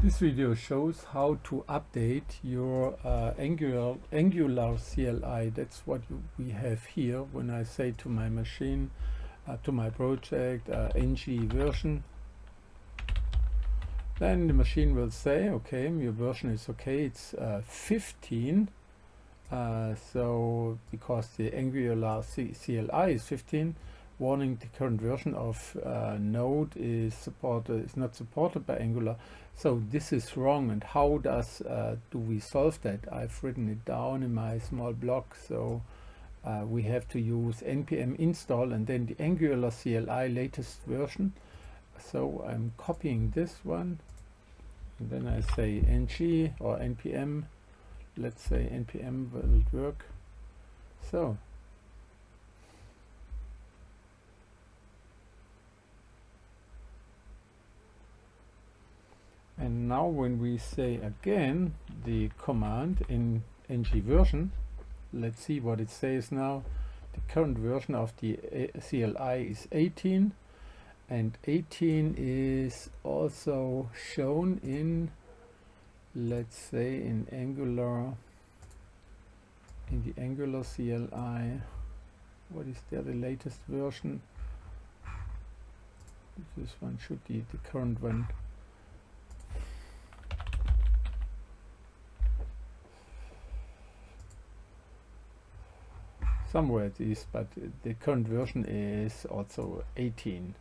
This video shows how to update your Angular CLI. That's what we have here when I say to my machine, to my project, ng version. Then the machine will say, okay, your version is okay, it's 15. So because the Angular CLI is 15, warning, the current version of Node is not supported by Angular. So this is wrong. And how do we solve that? I've written it down in my small blog. So we have to use npm install and then the Angular CLI latest version. So I'm copying this one, and then I say ng or npm. Let's say npm will work. So and now when we say again the command in ng version, let's see what it says now. The current version of the CLI is 18, and 18 is also shown in, let's say, in the Angular CLI. What is there, the latest version? This one should be the current one. Somewhere it is, but the current version is also 18.